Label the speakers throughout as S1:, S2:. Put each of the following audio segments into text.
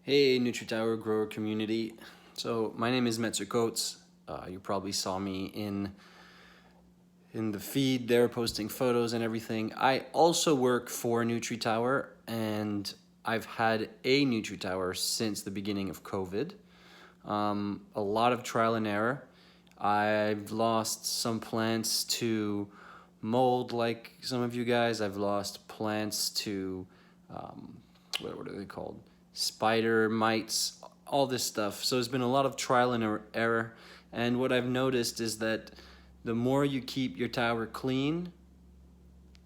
S1: Hey Nutri-Tower grower community. So my name is Metzer Coates. You probably saw me in the feed there posting photos and everything. I also work for Nutri-Tower, and I've had a Nutri-Tower since the beginning of COVID. A lot of trial and error. I've lost some plants to mold like some of you guys. I've lost plants to what are they called? Spider mites, all this stuff. So there's been a lot of trial and error. And what I've noticed is that the more you keep your tower clean,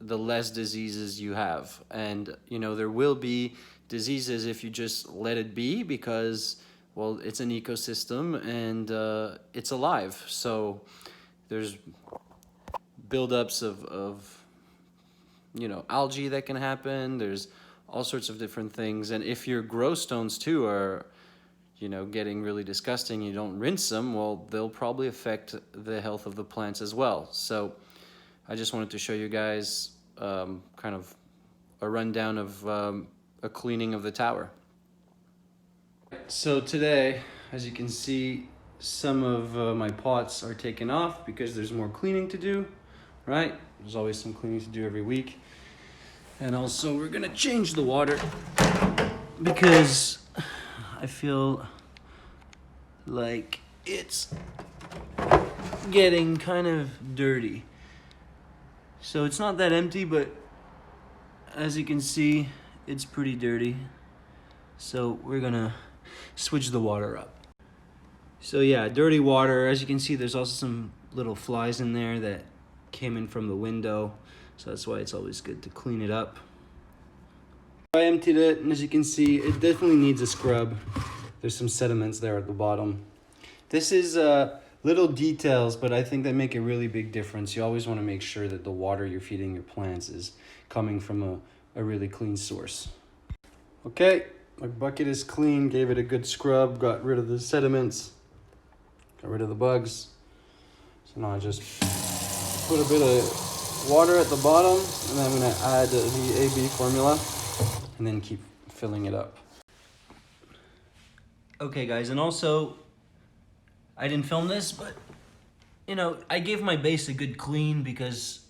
S1: the less diseases you have. And there will be diseases if you just let it be, because well, it's an ecosystem and it's alive. So there's buildups of algae that can happen. There's all sorts of different things. And if your grow stones too are getting really disgusting, you don't rinse them, well, they'll probably affect the health of the plants as well. So I just wanted to show you guys kind of a rundown of a cleaning of the tower. So today, as you can see, some of my pots are taken off because there's more cleaning to do, right? There's always some cleaning to do every week. And also we're gonna change the water because I feel like it's getting kind of dirty. So it's not that empty, but as you can see, it's pretty dirty. So we're gonna switch the water up. So yeah, dirty water. As you can see, there's also some little flies in there that came in from the window. So that's why it's always good to clean it up. I emptied it, and as you can see, it definitely needs a scrub. There's some sediments there at the bottom. This is little details, but I think they make a really big difference. You always want to make sure that the water you're feeding your plants is coming from a really clean source. Okay, my bucket is clean, gave it a good scrub, got rid of the sediments, got rid of the bugs. So now I just put a bit of water at the bottom, and then I'm going to add the AB formula and then keep filling it up. Okay guys, and also I didn't film this, but I gave my base a good clean because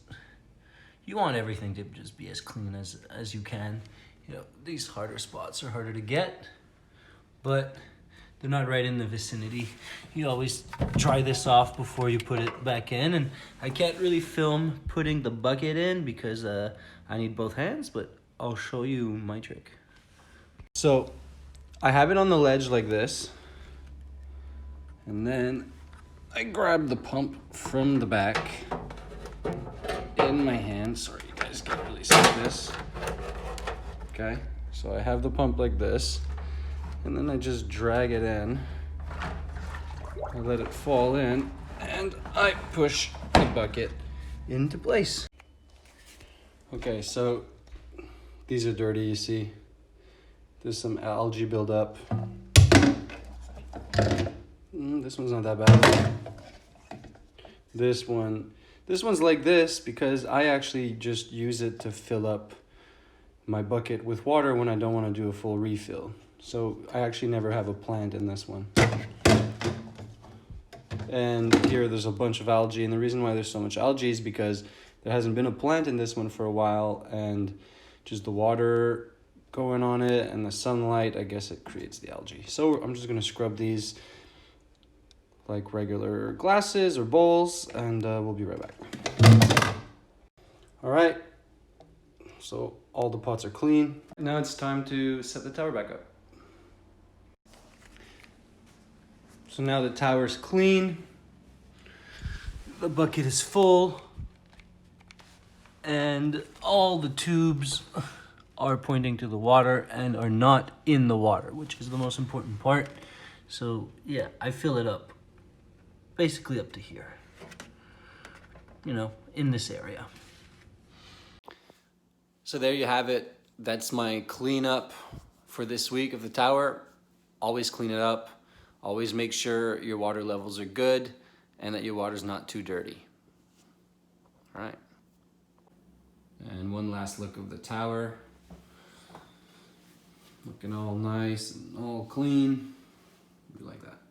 S1: you want everything to just be as clean as you can. These harder spots are harder to get, but they're not right in the vicinity. You always dry this off before you put it back in. And I can't really film putting the bucket in because I need both hands, but I'll show you my trick. So I have it on the ledge like this. And then I grab the pump from the back in my hand. Sorry, you guys can't really see this. Okay, so I have the pump like this. And then I just drag it in, I let it fall in, and I push the bucket into place. Okay, so these are dirty, you see. There's some algae buildup. This one's not that bad. This one's like this because I actually just use it to fill up my bucket with water when I don't want to do a full refill. So I actually never have a plant in this one. And here there's a bunch of algae, and the reason why there's so much algae is because there hasn't been a plant in this one for a while, and just the water going on it and the sunlight, I guess it creates the algae. So I'm just gonna scrub these like regular glasses or bowls, and we'll be right back. All right, so all the pots are clean. Now it's time to set the tower back up. So now the tower's clean, the bucket is full, and all the tubes are pointing to the water and are not in the water, which is the most important part. So yeah, I fill it up, basically up to here, in this area. So there you have it. That's my cleanup for this week of the tower. Always clean it up. Always make sure your water levels are good and that your water's not too dirty. All right. And one last look of the tower. Looking all nice and all clean. We like that.